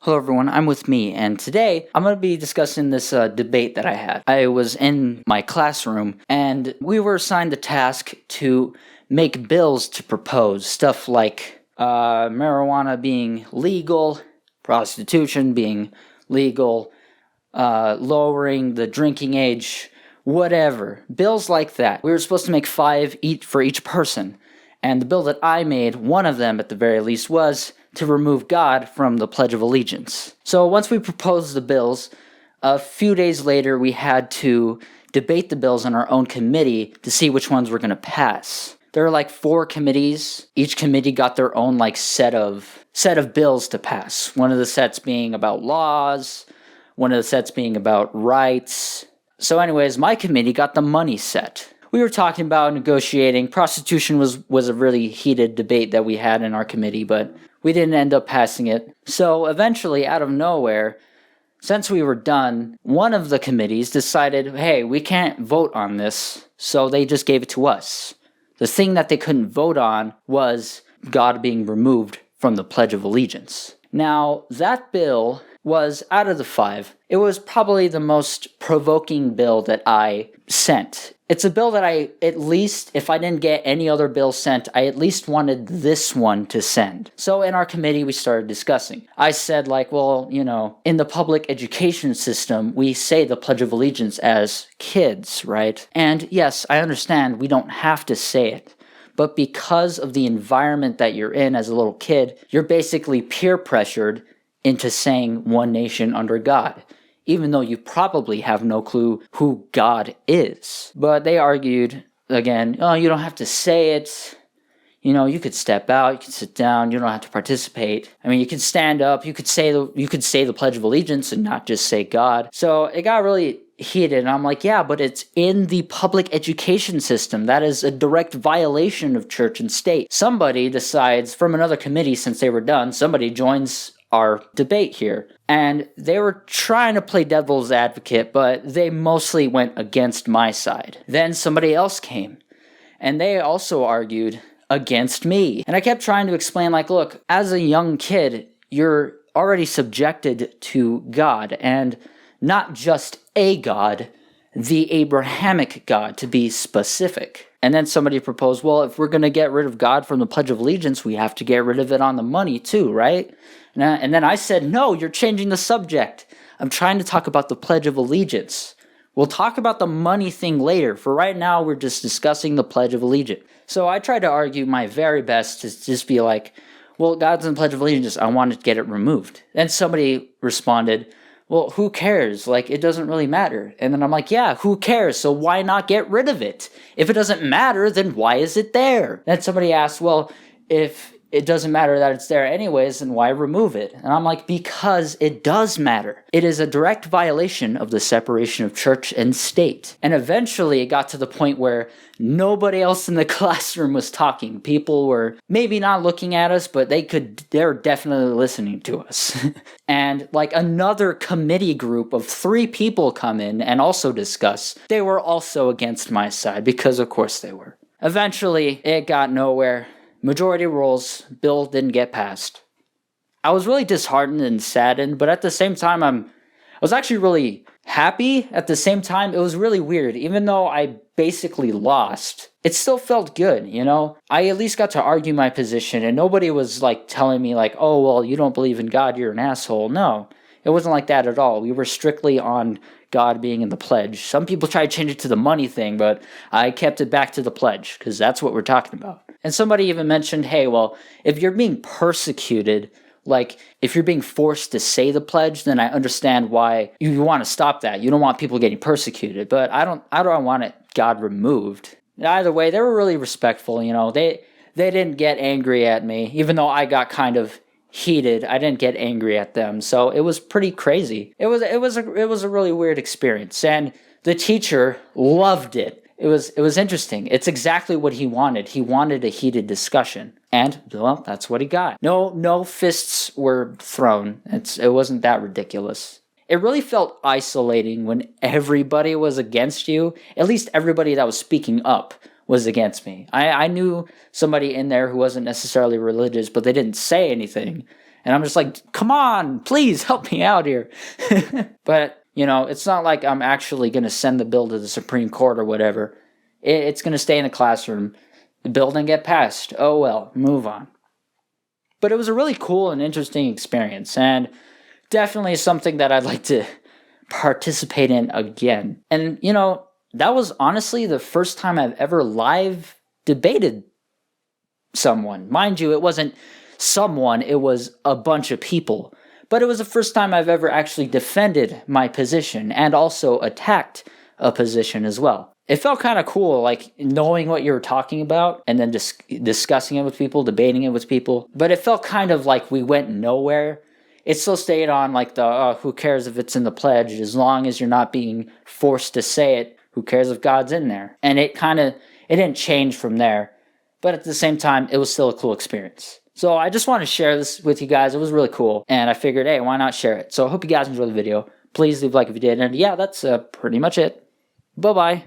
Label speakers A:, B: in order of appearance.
A: Hello everyone, I'm with me, and today I'm going to be discussing this debate that I had. I was in my classroom, and we were assigned the task to make bills to propose, stuff like marijuana being legal, prostitution being legal, lowering the drinking age, whatever. Bills like that. We were supposed to make 5 for each person, and the bill that I made, one of them at the very least, was to remove God from the Pledge of Allegiance. So once we proposed the bills, a few days later we had to debate the bills in our own committee to see which ones were going to pass. There are like 4 committees. Each committee got their own set of bills to pass. One of the sets being about laws, one of the sets being about rights. So anyways, my committee got the money set. We were talking about negotiating. Prostitution was a really heated debate that we had in our committee, but we didn't end up passing it. So eventually, out of nowhere, since we were done, one of the committees decided, hey, we can't vote on this, so they just gave it to us. The thing that they couldn't vote on was God being removed from the Pledge of Allegiance. Now, that bill was, out of the 5, it was probably the most provoking bill that I sent. It's a bill that I, at least, if I didn't get any other bill sent, I at least wanted this one to send. So in our committee, we started discussing. I said, in the public education system, we say the Pledge of Allegiance as kids, right? And yes, I understand we don't have to say it. But because of the environment that you're in as a little kid, you're basically peer pressured into saying one nation under God, even though you probably have no clue who God is. But they argued, again, oh, you don't have to say it. You could step out, you could sit down, you don't have to participate. I mean, you could stand up, you could say the Pledge of Allegiance and not just say God. So it got really heated, and I'm like, yeah, but it's in the public education system. That is a direct violation of church and state. Somebody decides from another committee, since they were done, somebody joins our debate here. And they were trying to play devil's advocate, but they mostly went against my side. Then somebody else came, and they also argued against me. And I kept trying to explain, look, as a young kid, you're already subjected to God, and not just a God, the Abrahamic God, to be specific. And then somebody proposed, well, if we're going to get rid of God from the Pledge of Allegiance, we have to get rid of it on the money too, right? And then I said, no, you're changing the subject. I'm trying to talk about the Pledge of Allegiance. We'll talk about the money thing later. For right now, we're just discussing the Pledge of Allegiance. So I tried to argue my very best to just be like, well, God's in the Pledge of Allegiance. I want to get it removed. And somebody responded, well, who cares? It doesn't really matter. And then I'm like, yeah, who cares? So why not get rid of it? If it doesn't matter, then why is it there? Then somebody asked, well, if it doesn't matter that it's there anyways, then why remove it? And I'm like, because it does matter. It is a direct violation of the separation of church and state. And eventually it got to the point where nobody else in the classroom was talking. People were maybe not looking at us, but they're definitely listening to us. And another committee group of 3 people come in and also discuss. They were also against my side, because of course they were. Eventually it got nowhere. Majority rules, bill didn't get passed. I was really disheartened and saddened, but at the same time, I was actually really happy. At the same time, it was really weird. Even though I basically lost, it still felt good, I at least got to argue my position, and nobody was telling me oh, well, you don't believe in God, you're an asshole. No, it wasn't like that at all. We were strictly on God being in the pledge. Some people try to change it to the money thing, but I kept it back to the pledge, because that's what we're talking about. And somebody even mentioned, hey, well, if you're being persecuted, if you're being forced to say the pledge, then I understand why you want to stop that. You don't want people getting persecuted, but I don't want God removed. Either way, they were really respectful, They didn't get angry at me, even though I got kind of heated. I didn't get angry at them, so it was pretty crazy. It was a really weird experience, and the teacher loved it. It was interesting. It's exactly what he wanted. He wanted a heated discussion, and well, that's what he got. No fists were thrown. It wasn't that ridiculous. It really felt isolating when everybody was against you. At least everybody that was speaking up was against me. I knew somebody in there who wasn't necessarily religious, but they didn't say anything. And I'm just like, come on, please help me out here. But, it's not like I'm actually going to send the bill to the Supreme Court or whatever. It's going to stay in the classroom. The bill didn't get passed. Oh well, move on. But it was a really cool and interesting experience, and definitely something that I'd like to participate in again. And, that was honestly the first time I've ever live debated someone. Mind you, it wasn't someone, it was a bunch of people. But it was the first time I've ever actually defended my position and also attacked a position as well. It felt kind of cool, like knowing what you were talking about and then just discussing it with people, debating it with people. But it felt kind of like we went nowhere. It still stayed on like who cares if it's in the pledge, as long as you're not being forced to say it. Who cares if God's in there? And it didn't change from there. But at the same time, it was still a cool experience. So I just want to share this with you guys. It was really cool. And I figured, hey, why not share it? So I hope you guys enjoyed the video. Please leave a like if you did. And yeah, that's pretty much it. Bye-bye.